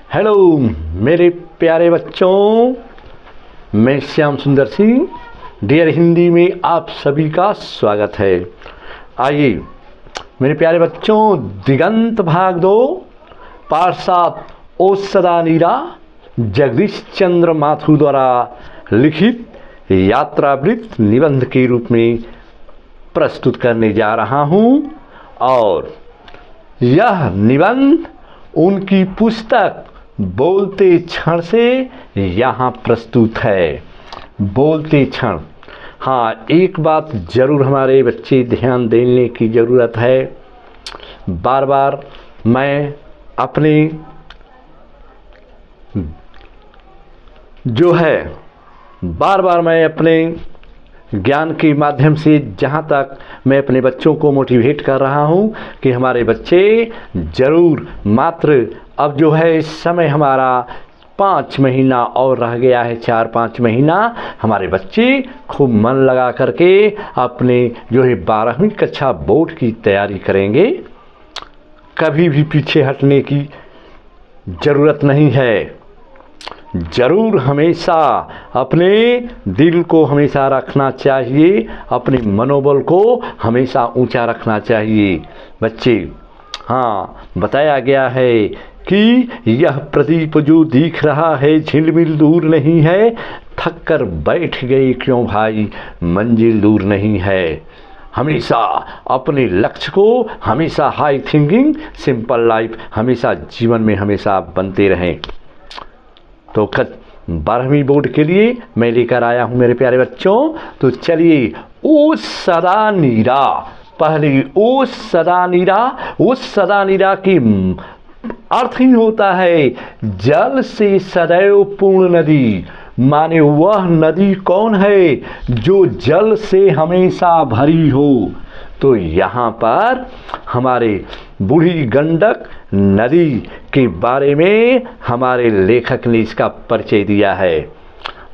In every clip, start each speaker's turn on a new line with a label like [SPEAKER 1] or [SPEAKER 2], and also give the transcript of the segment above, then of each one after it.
[SPEAKER 1] Hello मेरे प्यारे बच्चों, मैं श्याम सुंदर सिंह डियर हिंदी में आप सभी का स्वागत है। आइए मेरे प्यारे बच्चों, दिगंत भाग 2 पाठ 7 ओ सदा नीरा जगदीश चंद्र माथुर द्वारा लिखित यात्रावृत्त निबंध के रूप में प्रस्तुत करने जा रहा हूँ। और यह निबंध उनकी पुस्तक बोलते क्षण से यहाँ प्रस्तुत है। बोलते क्षण, हाँ, एक बात ज़रूर हमारे बच्चे ध्यान देने की ज़रूरत है। बार बार मैं अपने ज्ञान के माध्यम से जहाँ तक मैं अपने बच्चों को मोटिवेट कर रहा हूँ कि हमारे बच्चे ज़रूर, मात्र अब जो है इस समय हमारा 5 महीना और रह गया है, 4-5 महीना, हमारे बच्चे खूब मन लगा करके अपने जो है 12वीं कक्षा बोर्ड की तैयारी करेंगे। कभी भी पीछे हटने की ज़रूरत नहीं है। ज़रूर हमेशा अपने दिल को हमेशा रखना चाहिए, अपने मनोबल को हमेशा ऊंचा रखना चाहिए। बच्चे, हाँ, बताया गया है कि यह प्रदीप जो दिख रहा है झिलमिल दूर नहीं है, थक कर बैठ गए क्यों भाई, मंजिल दूर नहीं है। हमेशा अपने लक्ष्य को, हमेशा हाई थिंकिंग सिंपल लाइफ हमेशा जीवन में हमेशा बनते रहें। तो 12वीं बोर्ड के लिए मैं लेकर आया हूँ मेरे प्यारे बच्चों। तो चलिए, ओ सदा नीरा, पहले ओ सदा नीरा की अर्थ ही होता है जल से सदैव पूर्ण नदी। माने वह नदी कौन है जो जल से हमेशा भरी हो। तो यहाँ पर हमारे बूढ़ी गंडक नदी के बारे में हमारे लेखक ने इसका परिचय दिया है।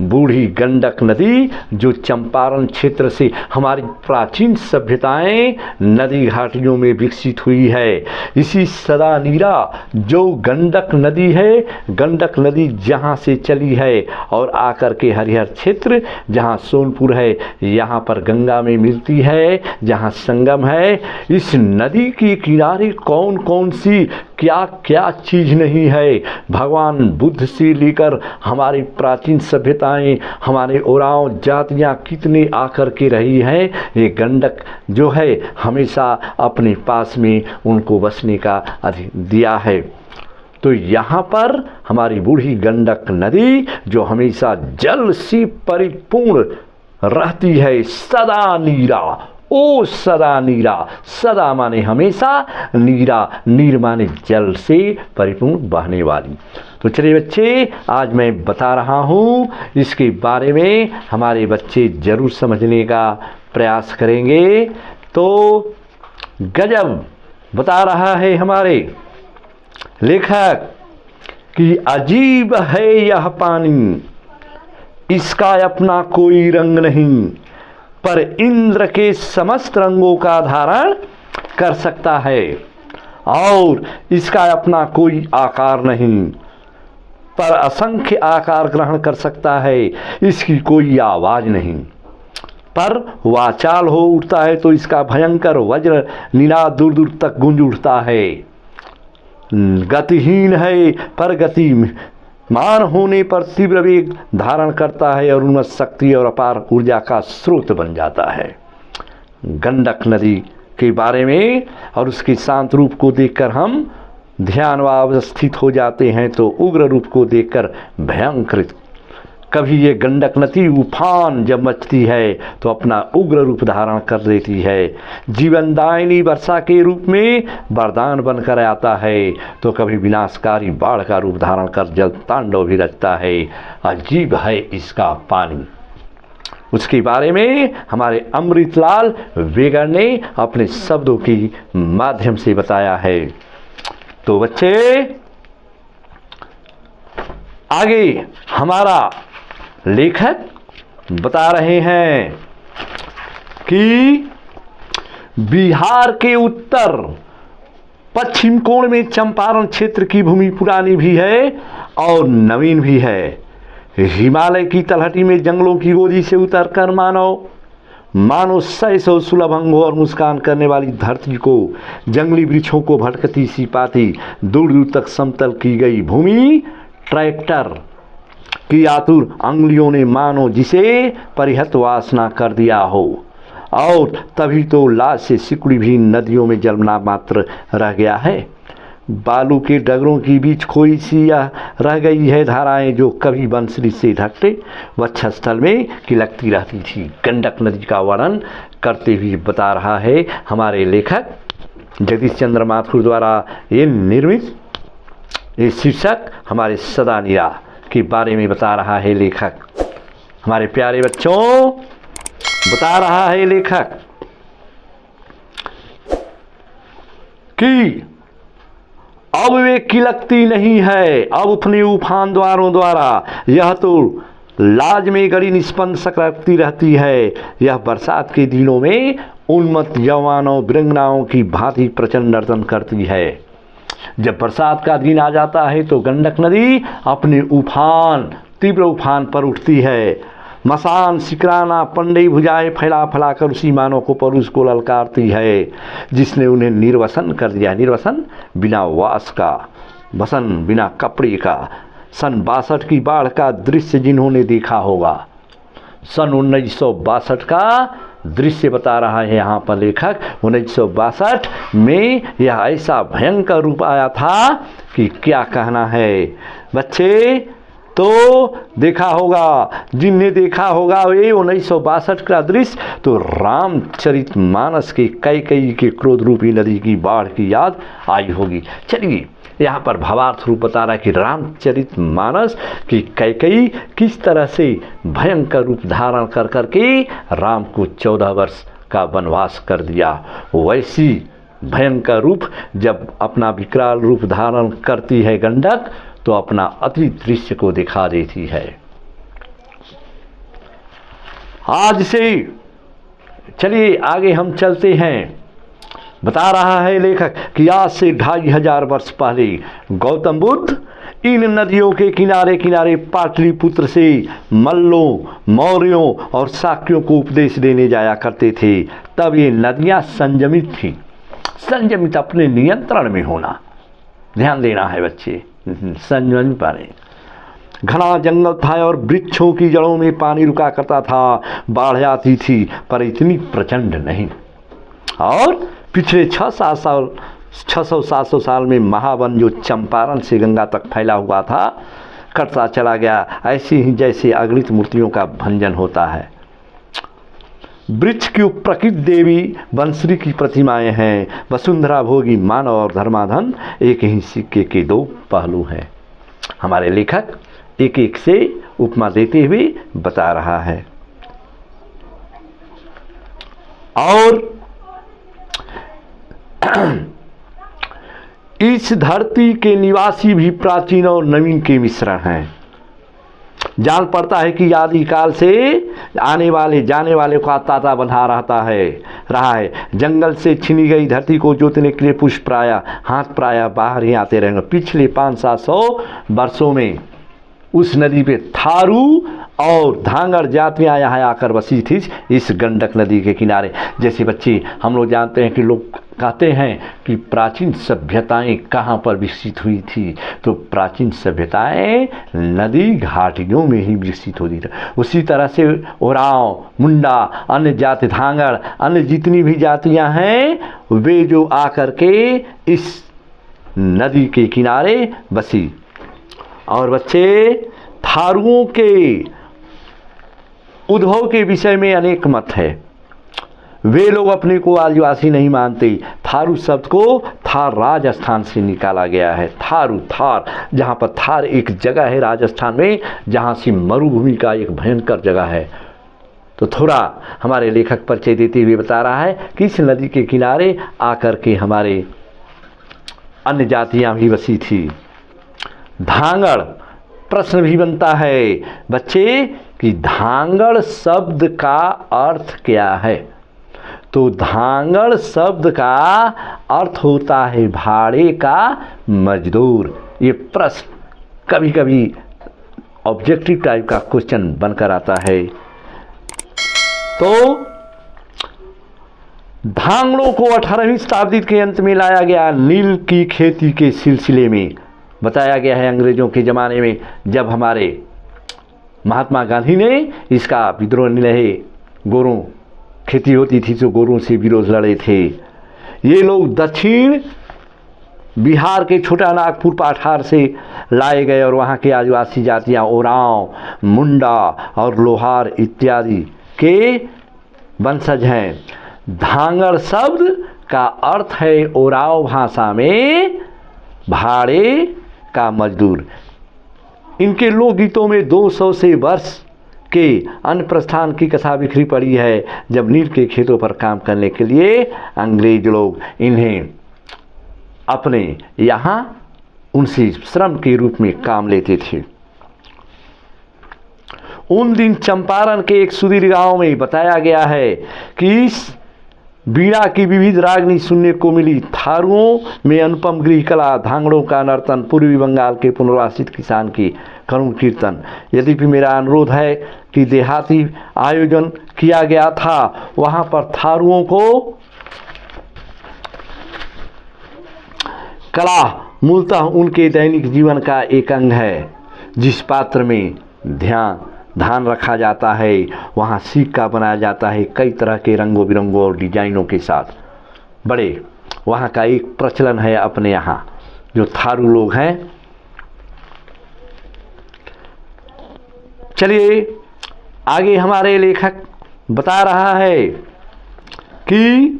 [SPEAKER 1] बूढ़ी गंडक नदी जो चंपारण क्षेत्र से हमारी प्राचीन सभ्यताएं नदी घाटियों में विकसित हुई है। इसी सदा नीरा जो गंडक नदी है, गंडक नदी जहां से चली है और आकर के हरिहर क्षेत्र जहां सोनपुर है, यहाँ पर गंगा में मिलती है, जहां संगम है। इस नदी के किनारे कौन कौन सी क्या क्या चीज़ नहीं है। भगवान बुद्ध से लेकर हमारी प्राचीन सभ्यताएं, हमारे ओराव जातियां कितने आकर के रही हैं। ये गंडक जो है हमेशा अपने पास में उनको बसने का दिया है। तो यहाँ पर हमारी बूढ़ी गंडक नदी जो हमेशा जल से परिपूर्ण रहती है, सदा नीरा, ओ सदा नीरा, सदा माने हमेशा, नीरा नीर माने जल से परिपूर्ण बहने वाली। तो चलिए बच्चे, आज मैं बता रहा हूँ इसके बारे में, हमारे बच्चे ज़रूर समझने का प्रयास करेंगे। तो गजब बता रहा है हमारे लेखक कि अजीब है यह पानी, इसका अपना कोई रंग नहीं, पर इंद्र के समस्त रंगों का धारण कर सकता है। और इसका अपना कोई आकार नहीं, पर असंख्य आकार ग्रहण कर सकता है। इसकी कोई आवाज़ नहीं, पर वाचाल हो उठता है तो इसका भयंकर वज्र निनाद दूर दूर तक गूंज उठता है। गतिहीन है, पर गति मान होने पर तीव्र वेग धारण करता है और उन्नत शक्ति और अपार ऊर्जा का स्रोत बन जाता है। गंडक नदी के बारे में और उसके शांत रूप को देखकर हम ध्यानवावस्थित हो जाते हैं, तो उग्र रूप को देखकर भयंकर। कभी ये गंडक नदी उफान जब मचती है तो अपना उग्र रूप धारण कर लेती है। जीवनदायिनी वर्षा के रूप में वरदान बनकर आता है, तो कभी विनाशकारी बाढ़ का रूप धारण कर जल तांडव भी रचता है। अजीब है इसका पानी। उसके बारे में हमारे अमृतलाल वेगर ने अपने शब्दों के माध्यम से बताया है। तो बच्चे, आगे हमारा लेखक बता रहे हैं कि बिहार के उत्तर पश्चिम कोण में चंपारण क्षेत्र की भूमि पुरानी भी है और नवीन भी है। हिमालय की तलहटी में जंगलों की गोदी से उतरकर मानो सौ सुलभ अंगों और मुस्कान करने वाली धरती को, जंगली वृक्षों को भटकती सी पाती दूर दूर तक समतल की गई भूमि ट्रैक्टर की आतुर अंगुलियों ने मानो जिसे परिहत वासना कर दिया हो। और तभी तो लाश से सिकुड़ी भी नदियों में जलना मात्र रह गया है। बालू के डगरों के बीच खोई सी रह गई है धाराएं जो कभी बंसरी से ढकते वक्षस्थल में किलकती रहती थी। गंडक नदी का वर्णन करते हुए बता रहा है हमारे लेखक जगदीश चंद्र माथुर द्वारा ये निर्मित ये शीर्षक हमारे सदा नीरा के बारे में बता रहा है लेखक। हमारे प्यारे बच्चों, बता रहा है लेखक कि अब वे किलकती नहीं है, अब अपने उफान द्वारों द्वारा यह तो लाज में गड़ी निष्पन्न सकती रहती है। यह बरसात के दिनों में उन्मत्त यौवानों विरंगनाओं की भांति प्रचंड नर्तन करती है। जब बरसात का दिन आ जाता है तो गंडक नदी अपने उफान, तीव्र उफान पर उठती है। मसान सिकराना पंडई भुजाएं फैला फैला कर उसी मानव को परुष को ललकारती है जिसने उन्हें निर्वसन कर दिया। निर्वसन बिना वास का, वसन बिना कपड़े का। सन 62 की बाढ़ का दृश्य जिन्होंने देखा होगा, सन 1962 का दृश्य बता रहा है यहाँ पर लेखक। 1962 में यह ऐसा भयंकर रूप आया था कि क्या कहना है। बच्चे तो देखा होगा, जिन्हें देखा होगा वे 1962 का दृश्य तो रामचरितमानस के कैकेयी के क्रोध रूपी नदी की बाढ़ की याद आई होगी। चलिए यहाँ पर भावार्थ रूप बता रहा है कि रामचरितमानस की कैकेयी किस तरह से भयंकर रूप धारण कर करके राम को 14 वर्ष का वनवास कर दिया। वैसी भयंकर रूप जब अपना विकराल रूप धारण करती है गंडक तो अपना अति दृश्य को दिखा देती है। आज से चलिए आगे हम चलते हैं। बता रहा है लेखक कि आज से 2500 वर्ष पहले गौतम बुद्ध इन नदियों के किनारे किनारे पाटलिपुत्र से मल्लों, मौर्यों और शाक्यों को उपदेश देने जाया करते थे। तब ये नदियां संयमित थी। संयमित अपने नियंत्रण में होना, ध्यान देना है बच्चे। संयम पानी, घना जंगल था और वृक्षों की जड़ों में पानी रुका करता था। बाढ़ आती थी पर इतनी प्रचंड नहीं। और पिछले 600-700 साल में महावन जो चंपारण से गंगा तक फैला हुआ था कटता चला गया, ऐसे ही जैसे अगणित मूर्तियों का भंजन होता है। वृक्ष की प्रकृति देवी बंसरी की प्रतिमाएं हैं। वसुंधरा भोगी मानव और धर्माधन एक ही सिक्के के दो पहलू हैं। हमारे लेखक एक एक से उपमा देते हुए बता रहा है। और इस धरती के निवासी भी प्राचीन और नवीन के मिश्रण हैं। जान पड़ता है कि आदिकाल से आने वाले जाने वाले को ताता बंधा रहा है। जंगल से छीनी गई धरती को जोतने के लिए पुष्प प्राय हाथ प्राय बाहर ही आते रहेंगे। पिछले 500-700 वर्षों में उस नदी पे थारू और धांगड़ जातियाँ यहाँ आकर बसी थी इस गंडक नदी के किनारे। जैसे बच्चे हम लोग जानते हैं कि लोग कहते हैं कि प्राचीन सभ्यताएं कहाँ पर विकसित हुई थी, तो प्राचीन सभ्यताएं नदी घाटियों में ही विकसित होती थी। उसी तरह से ओराव, मुंडा, अन्य जाति, धांगड़, अन्य जितनी भी जातियां हैं वे जो आकर के इस नदी के किनारे बसी। और बच्चे थारुओं के उद्भव के विषय में अनेक मत है। वे लोग अपने को आदिवासी नहीं मानते। थारू शब्द को थार राजस्थान से निकाला गया है। थारू, थार, जहाँ पर थार एक जगह है राजस्थान में जहाँ से मरुभूमि का एक भयंकर जगह है। तो थोड़ा हमारे लेखक परिचय देते हुए बता रहा है कि इस नदी के किनारे आकर के हमारे अन्य जातियाँ भी बसी थी। धांगड़, प्रश्न भी बनता है बच्चे कि धांगड़ शब्द का अर्थ क्या है। तो धांगड़ शब्द का अर्थ होता है भाड़े का मजदूर। ये प्रश्न कभी कभी ऑब्जेक्टिव टाइप का क्वेश्चन बनकर आता है। तो धांगड़ों को 18वीं शताब्दी के अंत में लाया गया नील की खेती के सिलसिले में। बताया गया है अंग्रेजों के ज़माने में जब हमारे महात्मा गांधी ने इसका विद्रोह निलहे, गोरों खेती होती थी तो गोरों से विरोध लड़े थे। ये लोग दक्षिण बिहार के छोटा नागपुर पाठार से लाए गए और वहाँ के आदिवासी जातियाँ ओरांव, मुंडा और लोहार इत्यादि के वंशज हैं। धांगड़ शब्द का अर्थ है ओराव भाषा में भाड़े का मजदूर। इनके लोकगीतों में 200 से वर्ष के अन्न प्रस्थान की कथा बिखरी पड़ी है, जब नील के खेतों पर काम करने के लिए अंग्रेज लोग इन्हें अपने यहाँ उनसे श्रम के रूप में काम लेते थे। उन दिन चंपारण के एक सुदूर गांव में बताया गया है कि इस वीणा की विविध रागनी सुनने को मिली। थारुओं में अनुपम गृह कला, धांगड़ों का नर्तन, पूर्वी बंगाल के पुनर्वासित किसान की करुण कीर्तन। यद्यपि मेरा अनुरोध है कि देहाती आयोजन किया गया था, वहाँ पर थारुओं को कला मूलतः उनके दैनिक जीवन का एक अंग है। जिस पात्र में धान रखा जाता है वहाँ सिक्का बनाया जाता है कई तरह के रंगों बिरंगों और डिजाइनों के साथ। बड़े वहाँ का एक प्रचलन है अपने यहाँ जो थारू लोग हैं। चलिए आगे हमारे लेखक बता रहा है कि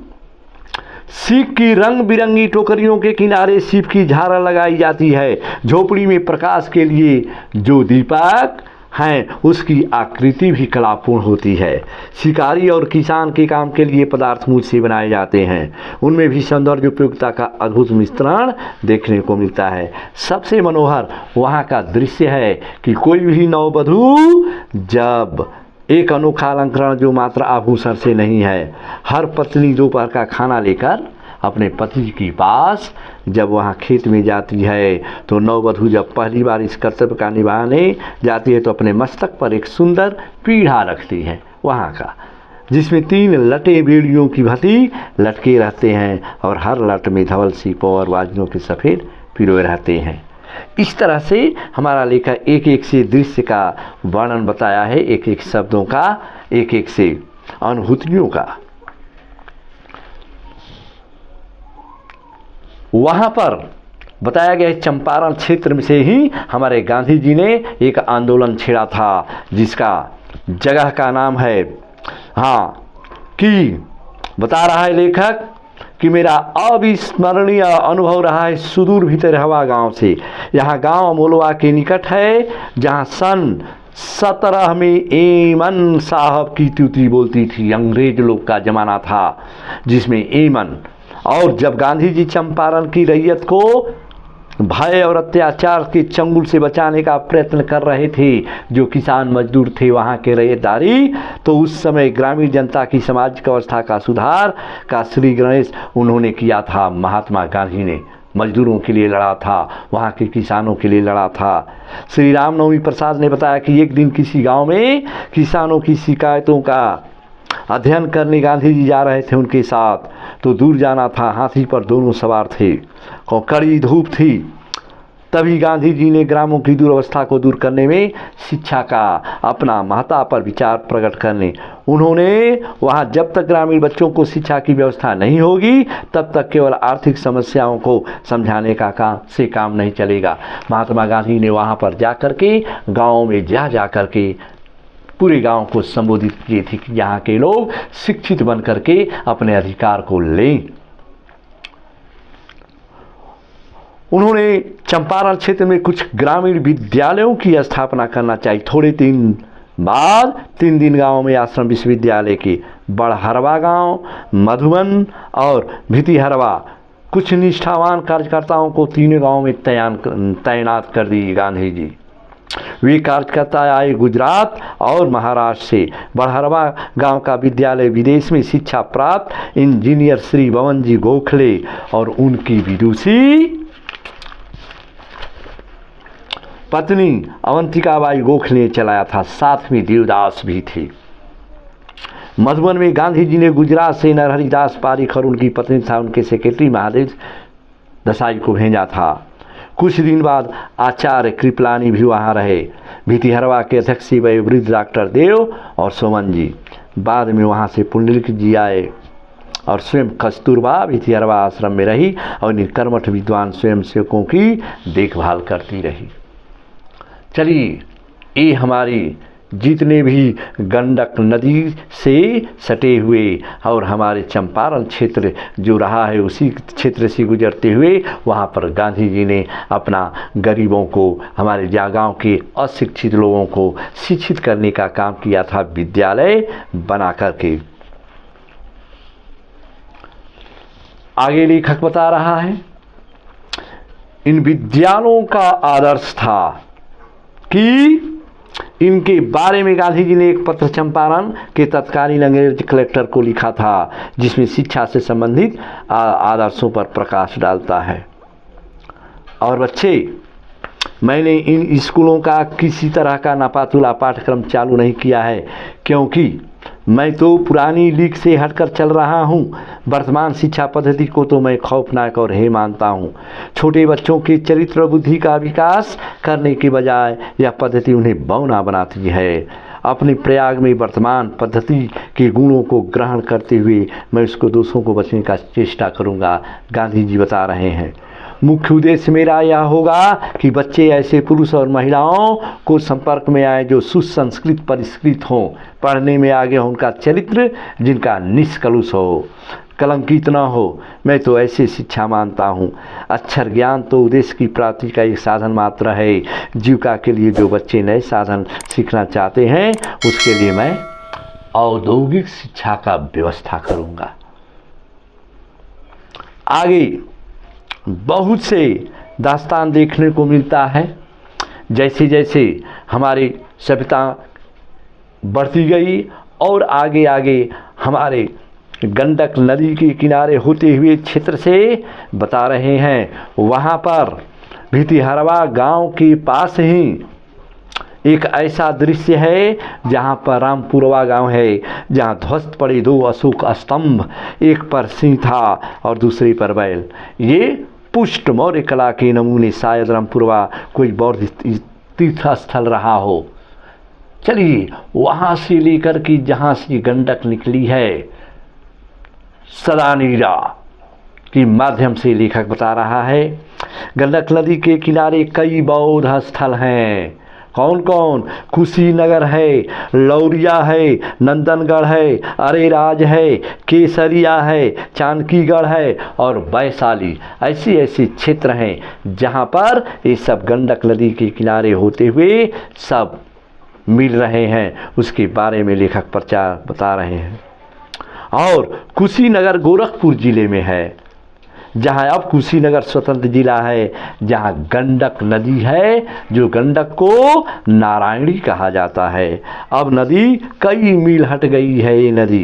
[SPEAKER 1] सीप की रंग बिरंगी टोकरियों के किनारे सीप की झारा लगाई जाती है। झोपड़ी में प्रकाश के लिए जो दीपक हैं उसकी आकृति भी कलापूर्ण होती है। शिकारी और किसान के काम के लिए पदार्थ मूल से बनाए जाते हैं, उनमें भी सौंदर्य उपयोगिता का अद्भुत मिश्रण देखने को मिलता है। सबसे मनोहर वहाँ का दृश्य है कि कोई भी नववधू जब एक अनोखा अलंकरण जो मात्र आभूषण से नहीं है, हर पत्नी दोपहर का खाना लेकर अपने पति के पास जब वहाँ खेत में जाती है तो नववधू जब पहली बार इस कर्तव्य का निभाने जाती है तो अपने मस्तक पर एक सुंदर पीढ़ा रखती है वहाँ का, जिसमें 3 लटे बेड़ियों की भती लटके रहते हैं और हर लट में धवल सीपों और बाजुओं के सफ़ेद पिरोए रहते हैं। इस तरह से हमारा लेखक एक एक से दृश्य का वर्णन बताया है, एक एक शब्दों का, एक एक से अनुभूतियों का। वहाँ पर बताया गया चंपारण क्षेत्र में से ही हमारे गांधी जी ने एक आंदोलन छेड़ा था जिसका जगह का नाम है कि बता रहा है लेखक कि मेरा अविस्मरणीय अनुभव रहा है सुदूर भीतरहवा गांव से। यहाँ गांव मोलवा के निकट है जहाँ सन 17 में एमन साहब की त्युति बोलती थी। अंग्रेज लोग का ज़माना था जिसमें एमन, और जब गांधी जी चंपारण की रैयत को भय और अत्याचार के चंगुल से बचाने का प्रयत्न कर रहे थे, जो किसान मजदूर थे वहाँ के रैयतदारी, तो उस समय ग्रामीण जनता की सामाजिक अवस्था का सुधार का श्री गणेश उन्होंने किया था। महात्मा गांधी ने मजदूरों के लिए लड़ा था, वहाँ के किसानों के लिए लड़ा था। श्री रामनवमी प्रसाद ने बताया कि एक दिन किसी गाँव में किसानों की शिकायतों का अध्ययन करने गांधी जी जा रहे थे उनके साथ, तो दूर जाना था, हाथी पर दोनों सवार थे और कड़ी धूप थी। तभी गांधी जी ने ग्रामों की दुर्वस्था को दूर करने में शिक्षा का अपना महत्ता पर विचार प्रकट करने उन्होंने वहाँ जब तक ग्रामीण बच्चों को शिक्षा की व्यवस्था नहीं होगी तब तक केवल आर्थिक समस्याओं को समझाने का काम नहीं चलेगा। महात्मा गांधी ने वहाँ पर जा कर के गाँव में जा कर के पूरे गांव को संबोधित किए थे कि यहाँ के लोग शिक्षित बन करके अपने अधिकार को लें। उन्होंने चंपारण क्षेत्र में कुछ ग्रामीण विद्यालयों की स्थापना करना चाहिए। थोड़े दिन बाद 3 दिन गांव में आश्रम विश्वविद्यालय के बड़हरवा गांव, मधुबन और भितिहरवा कुछ निष्ठावान कार्यकर्ताओं को तीनों गांव में तैनात कर दी गांधी जी। वे कार्यकर्ता आए गुजरात और महाराष्ट्र से। बड़हरवा गांव का विद्यालय विदेश में शिक्षा प्राप्त इंजीनियर श्री बवन जी गोखले और उनकी विदुषी पत्नी अवंतिकाबाई गोखले ने चलाया था। साथ में देवदास भी थे। मधुबन में गांधी जी ने गुजरात से नरहरिदास पारीख और उनकी पत्नी था उनके सेक्रेटरी महादेव देसाई को भेजा था। कुछ दिन बाद आचार्य कृपलानी भी वहाँ रहे। भितिहरवा के अध्यक्ष वयोवृद्ध डॉक्टर देव और सोमन जी। बाद में वहाँ से पुंडलिक जी आए और स्वयं कस्तूरबा भितिहरवा आश्रम में रही और निर्कर्मठ विद्वान स्वयंसेवकों की देखभाल करती रही। चलिए, ये हमारी जितने भी गंडक नदी से सटे हुए और हमारे चंपारण क्षेत्र जो रहा है उसी क्षेत्र से गुजरते हुए वहाँ पर गांधी जी ने अपना गरीबों को, हमारे गाँव के अशिक्षित लोगों को शिक्षित करने का काम किया था विद्यालय बना करके। आगे लेखक बता रहा है, इन विद्यालयों का आदर्श था कि इनके बारे में गांधी जी ने एक पत्र चंपारण के तत्कालीन अंग्रेज कलेक्टर को लिखा था जिसमें शिक्षा से संबंधित आदर्शों पर प्रकाश डालता है। और बच्चे, मैंने इन स्कूलों का किसी तरह का नापातुला पाठ्यक्रम चालू नहीं किया है क्योंकि मैं तो पुरानी लीग से हटकर चल रहा हूँ। वर्तमान शिक्षा पद्धति को तो मैं खौफनाक और हे मानता हूँ। छोटे बच्चों के चरित्र बुद्धि का विकास करने के बजाय यह पद्धति उन्हें बौना बनाती है। अपने प्रयाग में वर्तमान पद्धति के गुणों को ग्रहण करते हुए मैं उसको दोषों को बचने का चेष्टा करूँगा, गांधी जी बता रहे हैं। मुख्य उद्देश्य मेरा यह होगा कि बच्चे ऐसे पुरुष और महिलाओं को संपर्क में आए जो सुसंस्कृत परिष्कृत हों, पढ़ने में आगे हों, उनका चरित्र जिनका निष्कलुष हो, कलंकित न हो। मैं तो ऐसी शिक्षा मानता हूँ। अक्षर ज्ञान तो उद्देश्य की प्राप्ति का एक साधन मात्र है। जीविका के लिए जो बच्चे नए साधन सीखना चाहते हैं उसके लिए मैं औद्योगिक शिक्षा का व्यवस्था करूँगा। आगे बहुत से दास्तान देखने को मिलता है। जैसे जैसे हमारी सभ्यता बढ़ती गई और आगे आगे हमारे गंडक नदी के किनारे होते हुए क्षेत्र से बता रहे हैं, वहाँ पर भितिहरवा गांव के पास ही एक ऐसा दृश्य है जहाँ पर रामपुरवा गांव है, जहाँ ध्वस्त पड़े दो अशोक स्तंभ, एक पर सिंह था और दूसरे पर बैल। ये पुष्ट मौर्य कला के नमूने, शायद रामपुरवा कोई बौद्ध तीर्थ स्थल रहा हो। चलिए, वहाँ से लेकर के जहाँ से गंडक निकली है सदानीरा के माध्यम से लेखक बता रहा है, गंडक नदी के किनारे कई बौद्ध स्थल हैं। कौन कौन? कुशीनगर है, लौरिया है, नंदनगढ़ है, अरेराज है, केसरिया है, चानकीगढ़ है और वैशाली। ऐसे ऐसे क्षेत्र हैं जहाँ पर ये सब गंडक नदी के किनारे होते हुए सब मिल रहे हैं। उसके बारे में लेखक प्रचार बता रहे हैं। और कुशीनगर गोरखपुर जिले में है, जहाँ अब कुशीनगर स्वतंत्र जिला है, जहाँ गंडक नदी है, जो गंडक को नारायणी कहा जाता है। अब नदी कई मील हट गई है। ये नदी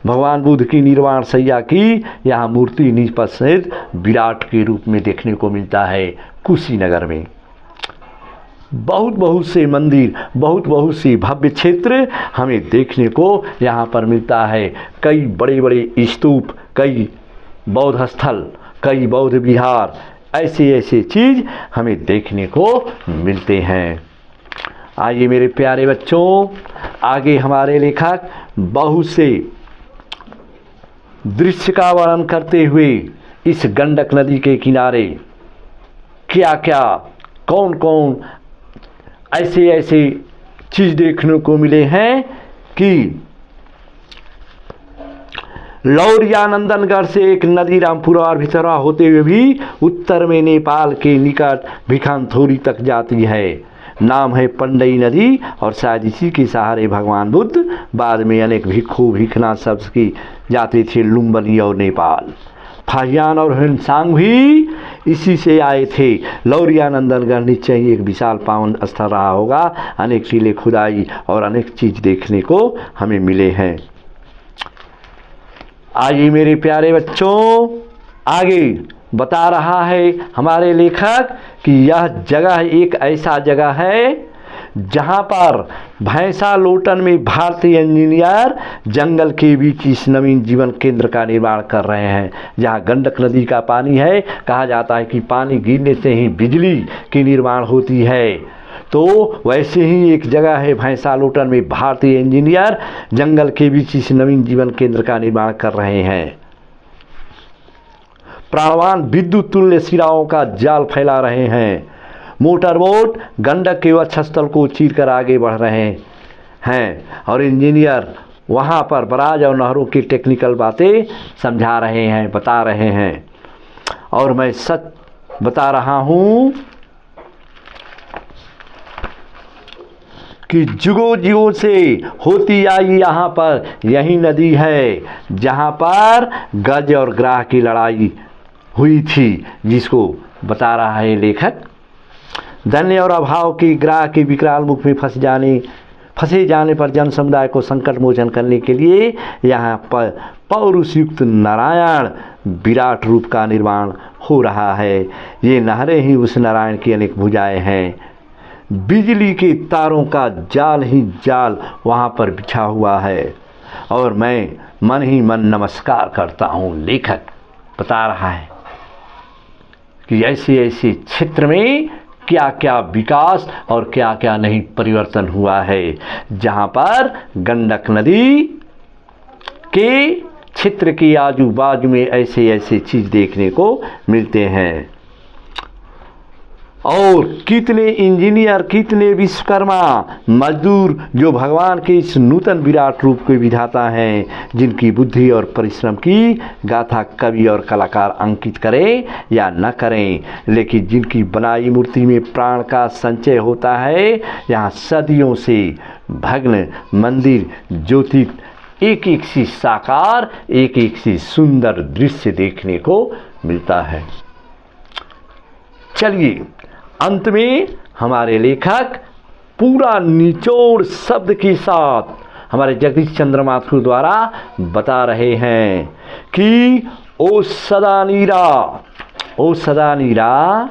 [SPEAKER 1] भगवान बुद्ध की निर्वाण सैया की यहाँ मूर्ति निपसित विराट के रूप में देखने को मिलता है कुशीनगर में। बहुत बहुत से मंदिर, बहुत बहुत से भव्य क्षेत्र हमें देखने को यहाँ पर मिलता है। कई बड़े बड़े स्तूप, कई बौद्ध स्थल, कई बौद्ध विहार, ऐसे ऐसे चीज़ हमें देखने को मिलते हैं। आइए मेरे प्यारे बच्चों, आगे हमारे लेखक बहुत से दृश्य का वर्णन करते हुए इस गंडक नदी के किनारे क्या क्या, कौन कौन ऐसे ऐसे चीज़ देखने को मिले हैं कि लौरिया नंदनगढ़ से एक नदी रामपुरा और भितरवा होते हुए भी उत्तर में नेपाल के निकट भिखानथोरी तक जाती है। नाम है पंडई नदी और शायद इसी के सहारे भगवान बुद्ध बाद में अनेक भिक्षु भिखना शब्द की जाते थे लुम्बिनी और नेपाल। फाहियान और ह्वेनसांग भी इसी से आए थे। लौरिया नंदनगढ़ निश्चय ही एक विशाल पावन स्थल रहा होगा। अनेक टीले खुदाई और अनेक चीज देखने को हमें मिले हैं। आइए मेरे प्यारे बच्चों, आगे बता रहा है हमारे लेखक कि यह जगह एक ऐसा जगह है जहां पर भैंसालोटन में भारतीय इंजीनियर जंगल के बीच इस नवीन जीवन केंद्र का निर्माण कर रहे हैं। जहां गंडक नदी का पानी है, कहा जाता है कि पानी गिरने से ही बिजली की निर्माण होती है। तो वैसे ही एक जगह है भैंसालोटन में भारतीय इंजीनियर जंगल के बीच इस नवीन जीवन केंद्र का निर्माण कर रहे हैं। प्राणवान विद्युत तुल्य सिराओं का जाल फैला रहे हैं। मोटरबोट गंडक के वक्षस्थल को चीरकर आगे बढ़ रहे हैं और इंजीनियर वहां पर बराज और नहरों की टेक्निकल बातें समझा रहे हैं, बता रहे हैं। और मैं सच बता रहा हूं कि जुगों जुगों से होती आई यहाँ पर यही नदी है जहाँ पर गज और ग्राह की लड़ाई हुई थी, जिसको बता रहा है लेखक। धन्य और अभाव की ग्राह के विकराल मुख में फंसे जाने पर जन समुदाय को संकट मोचन करने के लिए यहाँ पर पौरुषयुक्त नारायण विराट रूप का निर्माण हो रहा है। ये नहरें ही उस नारायण की अनेक भुजाएं हैं। बिजली के तारों का जाल ही जाल वहाँ पर बिछा हुआ है और मैं मन ही मन नमस्कार करता हूँ। लेखक बता रहा है कि ऐसे ऐसे क्षेत्र में क्या क्या विकास और क्या क्या नहीं परिवर्तन हुआ है, जहाँ पर गंडक नदी के क्षेत्र के आजू बाजू में ऐसे ऐसे चीज देखने को मिलते हैं। और कितने इंजीनियर, कितने विश्वकर्मा मजदूर जो भगवान के इस नूतन विराट रूप के विधाता हैं, जिनकी बुद्धि और परिश्रम की गाथा कवि और कलाकार अंकित करें या न करें, लेकिन जिनकी बनाई मूर्ति में प्राण का संचय होता है। यहाँ सदियों से भग्न मंदिर ज्योति एक एक सी साकार, एक एक सी सुंदर दृश्य देखने को मिलता है। चलिए अंत में हमारे लेखक पूरा निचोड़ शब्द के साथ हमारे जगदीश चंद्र माथुर द्वारा बता रहे हैं कि ओ सदा नीरा, ओ सदा नीरा,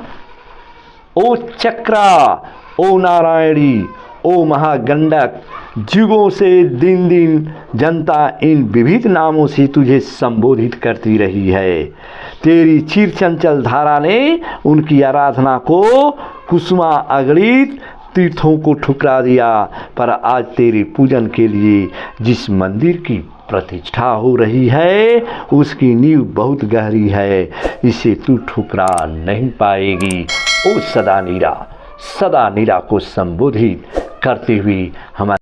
[SPEAKER 1] ओ चक्रा, ओ नारायणी, ओ महागंडक, जुगों से दिन दिन जनता इन विविध नामों से तुझे संबोधित करती रही है। तेरी चीर चंचल धारा ने उनकी आराधना को कुसुमा अगणित तीर्थों को ठुकरा दिया, पर आज तेरे पूजन के लिए जिस मंदिर की प्रतिष्ठा हो रही है उसकी नींव बहुत गहरी है, इसे तू ठुकरा नहीं पाएगी। ओ सदा नीरा को संबोधित करते हुए हमारे